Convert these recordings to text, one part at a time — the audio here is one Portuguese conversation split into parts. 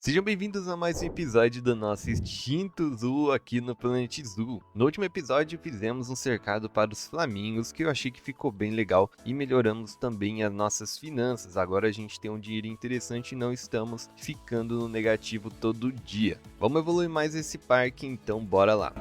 Sejam bem-vindos a mais um episódio do nosso Extinto Zoo aqui no Planet Zoo. No último episódio fizemos um cercado para os flamingos que eu achei que ficou bem legal e melhoramos também as nossas finanças. Agora a gente tem um dinheiro interessante e não estamos ficando no negativo todo dia. Vamos evoluir mais esse parque, então bora lá.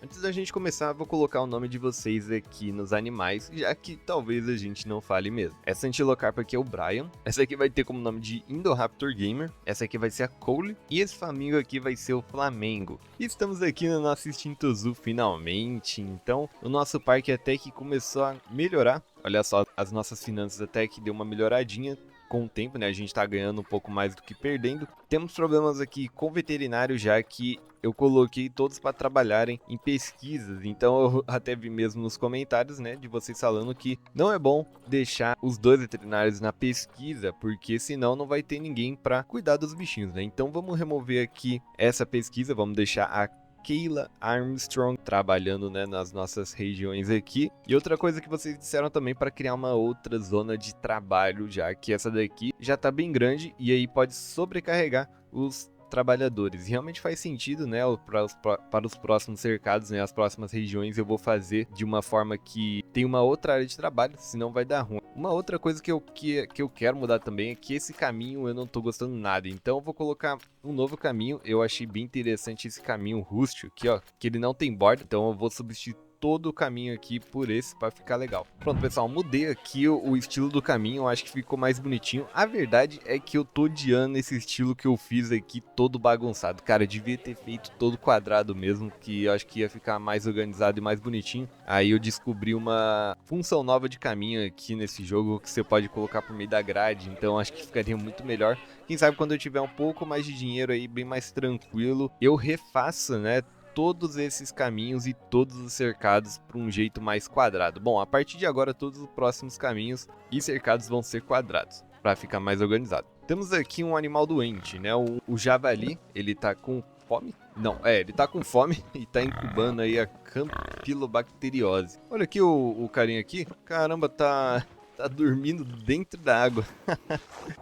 Antes da gente começar, vou colocar o nome de vocês aqui nos animais, já que talvez a gente não fale mesmo. Essa antilocarpa aqui é o Brian, essa aqui vai ter como nome de Indoraptor Gamer, essa aqui vai ser a Cole, e esse flamingo aqui vai ser o Flamengo. E estamos aqui no nosso Extinto Zoo finalmente, então o nosso parque até que começou a melhorar. Olha só, as nossas finanças até que deu uma melhoradinha com o tempo, né? A gente tá ganhando um pouco mais do que perdendo. Temos problemas aqui com o veterinário, já que eu coloquei todos para trabalharem em pesquisas, então eu até vi mesmo nos comentários, né, de vocês falando que não é bom deixar os dois veterinários na pesquisa, porque senão não vai ter ninguém para cuidar dos bichinhos, né? Então vamos remover aqui essa pesquisa, vamos deixar a Kayla Armstrong trabalhando, né, nas nossas regiões aqui. E outra coisa que vocês disseram também para criar uma outra zona de trabalho, já que essa daqui já tá bem grande e aí pode sobrecarregar os trabalhadores. E realmente faz sentido, né, para os próximos cercados, né, as próximas regiões eu vou fazer de uma forma que tem uma outra área de trabalho, senão vai dar ruim. Uma outra coisa que eu quero mudar também é que esse caminho eu não tô gostando nada, então eu vou colocar um novo caminho. Eu achei bem interessante esse caminho rústico aqui, ó, que ele não tem borda, então eu vou substituir todo o caminho aqui por esse para ficar legal. Pronto, pessoal, mudei aqui o estilo do caminho, eu acho que ficou mais bonitinho. A verdade é que eu tô odiando esse estilo que eu fiz aqui todo bagunçado. Cara, eu devia ter feito todo quadrado mesmo, que eu acho que ia ficar mais organizado e mais bonitinho. Aí eu descobri uma função nova de caminho aqui nesse jogo que você pode colocar por meio da grade, então acho que ficaria muito melhor. Quem sabe quando eu tiver um pouco mais de dinheiro aí, bem mais tranquilo, eu refaça, né, todos esses caminhos e todos os cercados para um jeito mais quadrado. Bom, a partir de agora todos os próximos caminhos e cercados vão ser quadrados, para ficar mais organizado. Temos aqui um animal doente, né? O javali, ele tá com fome? Não, ele tá com fome e tá incubando aí a campylobacteriose. Olha aqui o carinha aqui, caramba, tá dormindo dentro da água.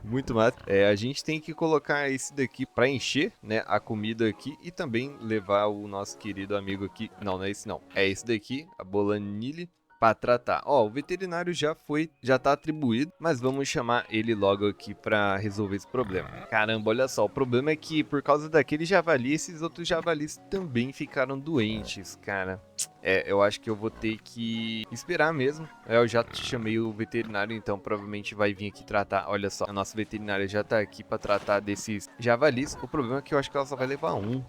Muito massa. A gente tem que colocar esse daqui para encher, né, a comida aqui e também levar o nosso querido amigo aqui. Não, não é esse não. É esse daqui, a Bolanile, para tratar. Ó, o veterinário já tá atribuído, mas vamos chamar ele logo aqui para resolver esse problema. Caramba, olha só, o problema é que por causa daquele javali, esses outros javalis também ficaram doentes, cara. Eu acho que eu vou ter que esperar mesmo. Eu já chamei o veterinário, então provavelmente vai vir aqui tratar. Olha só, a nossa veterinária já tá aqui pra tratar desses javalis. O problema é que eu acho que ela só vai levar um.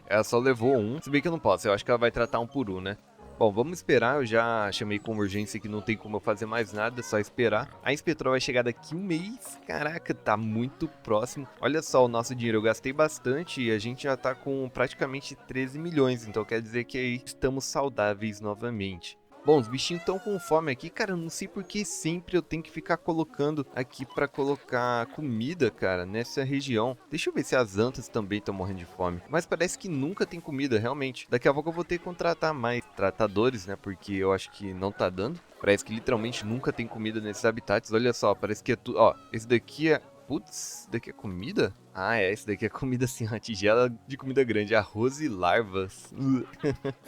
Ela só levou um. Se bem que eu não posso, eu acho que ela vai tratar um por um, né? Bom, vamos esperar, eu já chamei com urgência que não tem como eu fazer mais nada, é só esperar. A inspetora vai chegar daqui um mês, caraca, tá muito próximo. Olha só o nosso dinheiro, eu gastei bastante e a gente já tá com praticamente 13 milhões, então quer dizer que aí estamos saudáveis novamente. Bom, os bichinhos estão com fome aqui, cara, eu não sei por que sempre eu tenho que ficar colocando aqui pra colocar comida, cara, nessa região. Deixa eu ver se as antas também estão morrendo de fome. Mas parece que nunca tem comida, realmente. Daqui a pouco eu vou ter que contratar mais tratadores, né, porque eu acho que não tá dando. Parece que literalmente nunca tem comida nesses habitats, olha só, parece que é tudo... Ó, esse daqui é... Putz, esse daqui é comida? Ah, esse daqui é comida assim, uma tigela de comida grande, arroz e larvas.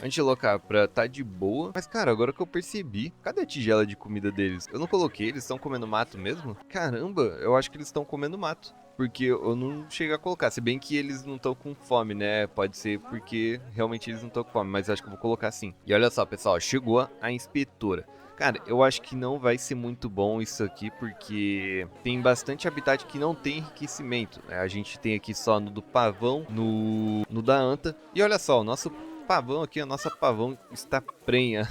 Antilocapra tá de boa, mas cara, agora que eu percebi, cadê a tigela de comida deles? Eu não coloquei, eles estão comendo mato mesmo? Caramba, eu acho que eles estão comendo mato. Porque eu não cheguei a colocar, se bem que eles não estão com fome, né? Pode ser porque realmente eles não estão com fome, mas eu acho que eu vou colocar sim. E olha só, pessoal, chegou a inspetora. Cara, eu acho que não vai ser muito bom isso aqui, porque tem bastante habitat que não tem enriquecimento, né? A gente tem aqui só no do pavão, no da anta. E olha só, o nosso pavão aqui, a nossa pavão está prenha.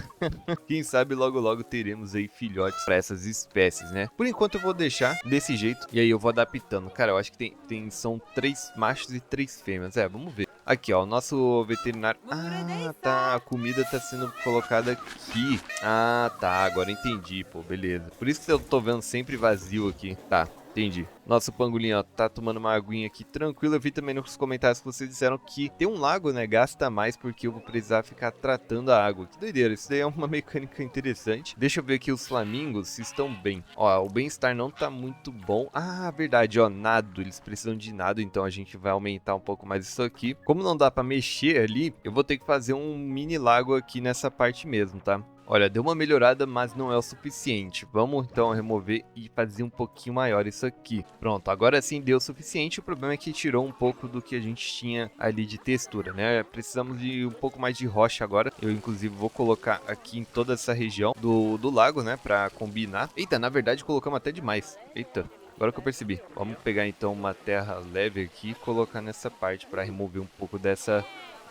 Quem sabe logo logo teremos aí filhotes para essas espécies, né? Por enquanto eu vou deixar desse jeito e aí eu vou adaptando. Cara, eu acho que são 3 machos e 3 fêmeas. Vamos ver. Aqui, ó, o nosso veterinário... Ah, tá, a comida tá sendo colocada aqui. Ah, tá, agora entendi, pô, beleza. Por isso que eu tô vendo sempre vazio aqui. Tá, entendi. Nosso pangolim, ó, tá tomando uma aguinha aqui tranquilo. Eu vi também nos comentários que vocês disseram que ter um lago, né, gasta mais porque eu vou precisar ficar tratando a água. Que doideira, isso daí é uma mecânica interessante. Deixa eu ver aqui os flamingos se estão bem. Ó, o bem-estar não tá muito bom. Ah, verdade, ó, nado. Eles precisam de nado, então a gente vai aumentar um pouco mais isso aqui. Como não dá pra mexer ali, eu vou ter que fazer um mini lago aqui nessa parte mesmo, tá? Olha, deu uma melhorada, mas não é o suficiente. Vamos então remover e fazer um pouquinho maior isso aqui. Pronto, agora sim deu o suficiente. O problema é que tirou um pouco do que a gente tinha ali de textura, né? Precisamos de um pouco mais de rocha agora. Eu, inclusive, vou colocar aqui em toda essa região do lago, né? Pra combinar. Eita, na verdade colocamos até demais. Eita. Agora que eu percebi. Vamos pegar então uma terra leve aqui e colocar nessa parte para remover um pouco dessa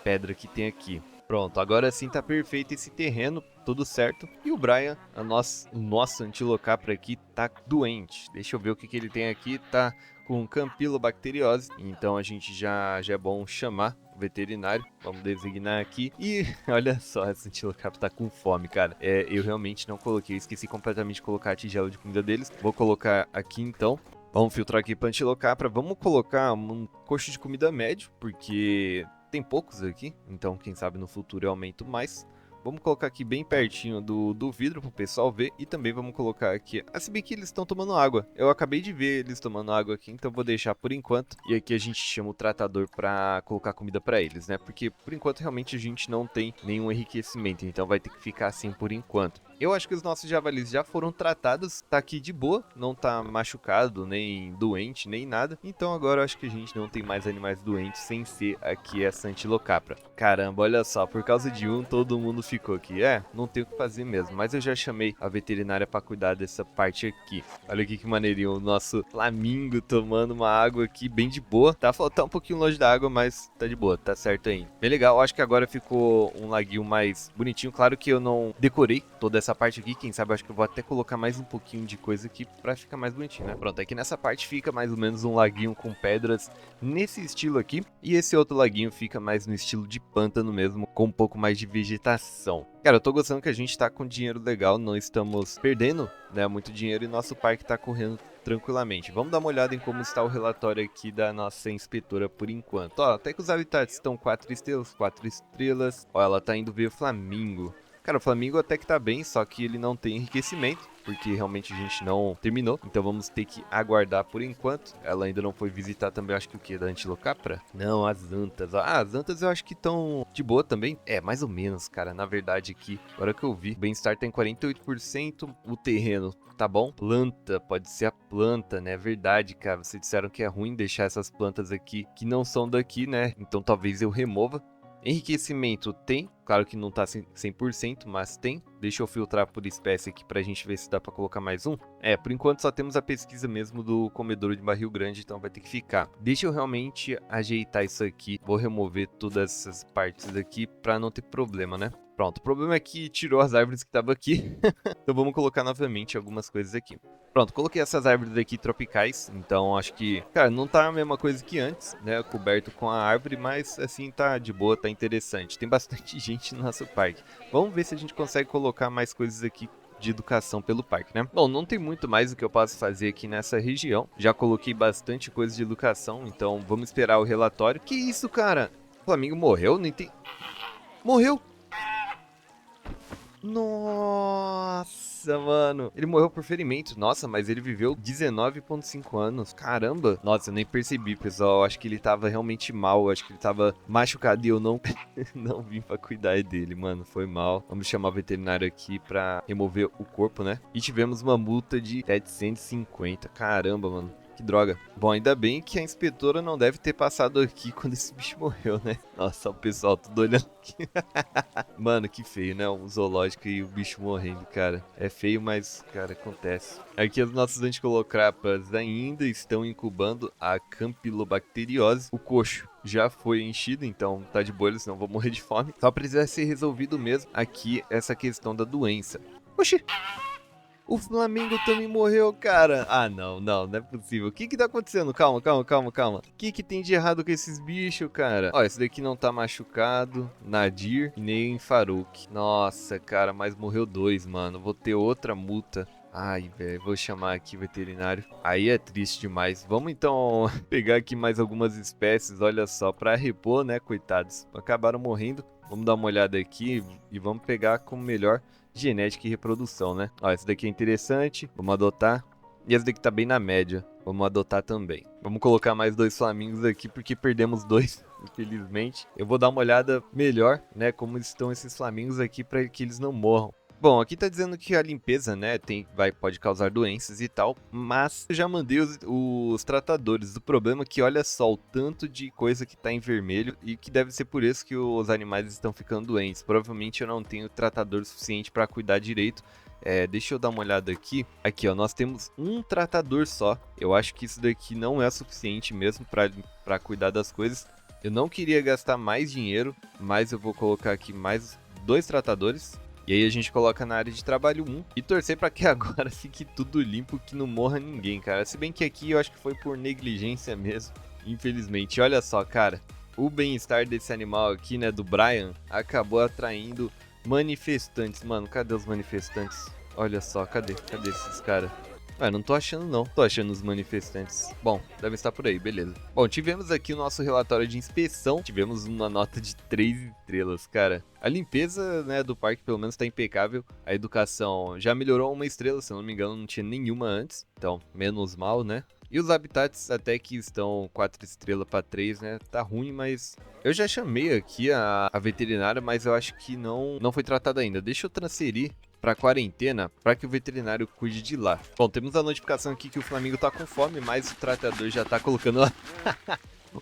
pedra que tem aqui. Pronto, agora sim tá perfeito esse terreno, tudo certo. E o Brian, o nosso antilocapra aqui, tá doente. Deixa eu ver o que ele tem aqui, tá com campylobacteriose. Então a gente já é bom chamar o veterinário. Vamos designar aqui. E olha só, esse antilocapra tá com fome, cara. Eu realmente não coloquei, esqueci completamente de colocar a tigela de comida deles. Vou colocar aqui então. Vamos filtrar aqui para antilocapra. Vamos colocar um coxo de comida médio, porque tem poucos aqui, então quem sabe no futuro eu aumento mais. Vamos colocar aqui bem pertinho do vidro para o pessoal ver. E também vamos colocar aqui, se bem que eles estão tomando água. Eu acabei de ver eles tomando água aqui, então vou deixar por enquanto. E aqui a gente chama o tratador para colocar comida para eles, né? Porque por enquanto realmente a gente não tem nenhum enriquecimento, então vai ter que ficar assim por enquanto. Eu acho que os nossos javalis já foram tratados, tá aqui de boa, não tá machucado, nem doente, nem nada. Então agora eu acho que a gente não tem mais animais doentes sem ser aqui essa antilocapra. Caramba, olha só, por causa de um todo mundo ficou aqui. Não tem o que fazer mesmo, mas eu já chamei a veterinária pra cuidar dessa parte aqui. Olha aqui que maneirinho, o nosso flamingo tomando uma água aqui bem de boa. Tá um pouquinho longe da água, mas tá de boa, tá certo ainda. Bem legal, acho que agora ficou um laguinho mais bonitinho. Claro que eu não decorei toda essa parte aqui, quem sabe eu acho que eu vou até colocar mais um pouquinho de coisa aqui pra ficar mais bonitinho, né? Pronto, aqui nessa parte fica mais ou menos um laguinho com pedras nesse estilo aqui. E esse outro laguinho fica mais no estilo de pântano mesmo, com um pouco mais de vegetação. Cara, eu tô gostando que a gente tá com dinheiro legal, não estamos perdendo, né, muito dinheiro e nosso parque tá correndo tranquilamente. Vamos dar uma olhada em como está o relatório aqui da nossa inspetora por enquanto. Ó, até que os habitats estão 4 estrelas, 4 estrelas. Ó, ela tá indo ver o Flamingo. Cara, o Flamingo até que tá bem, só que ele não tem enriquecimento, porque realmente a gente não terminou. Então vamos ter que aguardar por enquanto. Ela ainda não foi visitar também, acho que o que? Da antilocapra? Não, as antas. As antas eu acho que estão de boa também. Mais ou menos, cara. Na verdade aqui, agora que eu vi, o bem-estar tem 48%, o terreno tá bom. Planta, pode ser a planta, né? Verdade, cara. Vocês disseram que é ruim deixar essas plantas aqui que não são daqui, né? Então talvez eu remova. Enriquecimento tem, claro que não tá 100%, mas tem. Deixa eu filtrar por espécie aqui pra gente ver se dá pra colocar mais um. Por enquanto só temos a pesquisa mesmo do comedouro de barril grande, então vai ter que ficar. Deixa eu realmente ajeitar isso aqui. Vou remover todas essas partes aqui pra não ter problema, né? Pronto, o problema é que tirou as árvores que estavam aqui. Então vamos colocar novamente algumas coisas aqui. Pronto, coloquei essas árvores aqui tropicais, então acho que, cara, não tá a mesma coisa que antes, né, coberto com a árvore, mas assim tá de boa, tá interessante. Tem bastante gente no nosso parque. Vamos ver se a gente consegue colocar mais coisas aqui de educação pelo parque, né? Bom, não tem muito mais o que eu posso fazer aqui nessa região. Já coloquei bastante coisa de educação, então vamos esperar o relatório. Que isso, cara? O Flamingo morreu? Não entendi. Morreu? Nossa, mano. Ele morreu por ferimento. Nossa, mas ele viveu 19,5 anos. Caramba. Nossa, eu nem percebi, pessoal. Acho que ele tava realmente mal. Acho que ele tava machucado e eu não, não vim pra cuidar dele, mano. Foi mal. Vamos chamar o veterinário aqui pra remover o corpo, né? E tivemos uma multa de 750. Caramba, mano. Que droga. Bom, ainda bem que a inspetora não deve ter passado aqui quando esse bicho morreu, né? Nossa, o pessoal tudo olhando aqui. Mano, que feio, né? Um zoológico e o bicho morrendo, cara. É feio, mas, cara, acontece. Aqui os nossos anticolocrapas ainda estão incubando a campylobacteriose. O coxo já foi enchido, então tá de boa, senão vou morrer de fome. Só precisa ser resolvido mesmo aqui essa questão da doença. Oxi! O Flamingo também morreu, cara. Não é possível. O que tá acontecendo? Calma. O que tem de errado com esses bichos, cara? Ó, esse daqui não tá machucado. Nadir e nem Farouk. Nossa, cara, mas morreu 2, mano. Vou ter outra multa. Ai, velho, vou chamar aqui veterinário. Aí é triste demais. Vamos então pegar aqui mais algumas espécies, olha só, pra repor, né, coitados. Acabaram morrendo. Vamos dar uma olhada aqui e vamos pegar como melhor genética e reprodução, né? Ó, essa daqui é interessante, vamos adotar. E essa daqui tá bem na média, vamos adotar também. Vamos colocar mais 2 flamingos aqui, porque perdemos 2, infelizmente. Eu vou dar uma olhada melhor, né, como estão esses flamingos aqui para que eles não morram. Bom, aqui tá dizendo que a limpeza, né, pode causar doenças e tal, mas eu já mandei os tratadores. O problema é que olha só o tanto de coisa que tá em vermelho e que deve ser por isso que os animais estão ficando doentes. Provavelmente eu não tenho tratador suficiente para cuidar direito. Deixa eu dar uma olhada aqui. Aqui, ó, nós temos um tratador só. Eu acho que isso daqui não é suficiente mesmo para cuidar das coisas. Eu não queria gastar mais dinheiro, mas eu vou colocar aqui mais 2 tratadores. E aí a gente coloca na área de trabalho 1 e torcer para que agora fique tudo limpo, que não morra ninguém, cara. Se bem que aqui eu acho que foi por negligência mesmo, infelizmente. Olha só, cara, o bem-estar desse animal aqui, né, do Brian, acabou atraindo manifestantes. Mano, cadê os manifestantes? Olha só, cadê esses caras? Não tô achando não, tô achando os manifestantes. Bom, deve estar por aí, beleza. Bom, tivemos aqui o nosso relatório de inspeção, tivemos uma nota de 3 estrelas, cara. A limpeza, né, do parque pelo menos tá impecável, a educação já melhorou 1 estrela, se eu não me engano não tinha nenhuma antes, então menos mal, né. E os habitats até que estão 4 estrelas para 3, né, tá ruim, mas eu já chamei aqui a veterinária, mas eu acho que não foi tratada ainda. Deixa eu transferir para quarentena para que o veterinário cuide de lá. Bom, temos a notificação aqui que o Flamingo tá com fome, mas o tratador já tá colocando lá.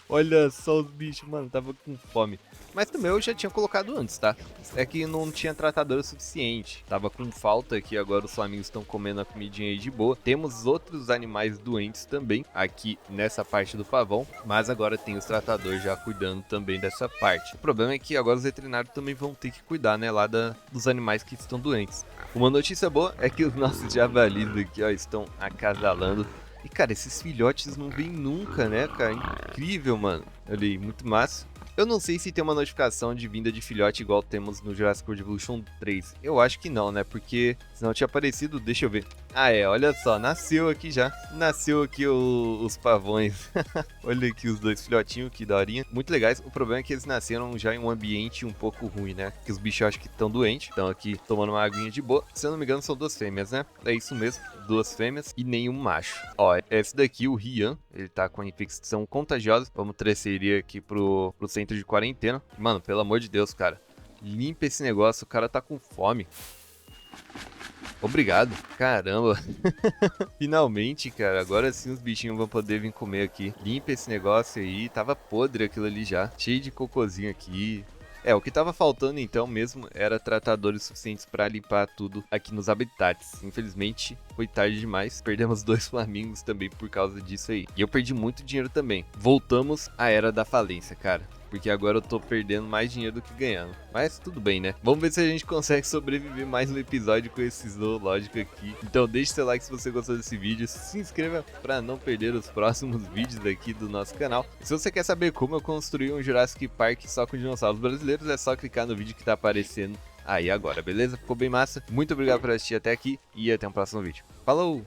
Olha só os bichos, mano, tava com fome. Mas também eu já tinha colocado antes, tá? É que não tinha tratador o suficiente. Tava com falta aqui, agora os flamingos estão comendo a comidinha aí de boa. Temos outros animais doentes também aqui nessa parte do pavão. Mas agora tem os tratadores já cuidando também dessa parte. O problema é que agora os veterinários também vão ter que cuidar, né, lá dos animais que estão doentes. Uma notícia boa é que os nossos javalis aqui, ó, estão acasalando. E, cara, esses filhotes não vêm nunca, né, cara? Incrível, mano. Olha aí, muito massa. Eu não sei se tem uma notificação de vinda de filhote igual temos no Jurassic World Evolution 3. Eu acho que não, né? Porque senão tinha aparecido, deixa eu ver. Ah, olha só, nasceu aqui já. Nasceu aqui os pavões. Olha aqui os 2 filhotinhos, que daorinha. Muito legais. O problema é que eles nasceram já em um ambiente um pouco ruim, né? Que os bichos acho que estão doentes. Estão aqui tomando uma aguinha de boa. Se eu não me engano, são 2 fêmeas, né? É isso mesmo, 2 fêmeas e nenhum macho. Ó, esse daqui, o Rian, ele tá com a infecção contagiosa. Vamos transferir aqui pro centro de quarentena. Mano, pelo amor de Deus, cara. Limpa esse negócio, o cara tá com fome. Obrigado. Caramba. Finalmente, cara. Agora sim os bichinhos vão poder vir comer aqui. Limpa esse negócio aí. Tava podre aquilo ali já. Cheio de cocôzinho aqui. O que tava faltando então mesmo era tratadores suficientes para limpar tudo aqui nos habitats. Infelizmente foi tarde demais, perdemos 2 flamingos também por causa disso aí. E eu perdi muito dinheiro também. Voltamos à era da falência, cara. Porque agora eu tô perdendo mais dinheiro do que ganhando. Mas tudo bem, né? Vamos ver se a gente consegue sobreviver mais no episódio com esse zoológico aqui. Então deixe seu like se você gostou desse vídeo. Se inscreva para não perder os próximos vídeos aqui do nosso canal. Se você quer saber como eu construí um Jurassic Park só com dinossauros brasileiros, é só clicar no vídeo que tá aparecendo aí agora, beleza? Ficou bem massa. Muito obrigado por assistir até aqui e até o próximo vídeo. Falou!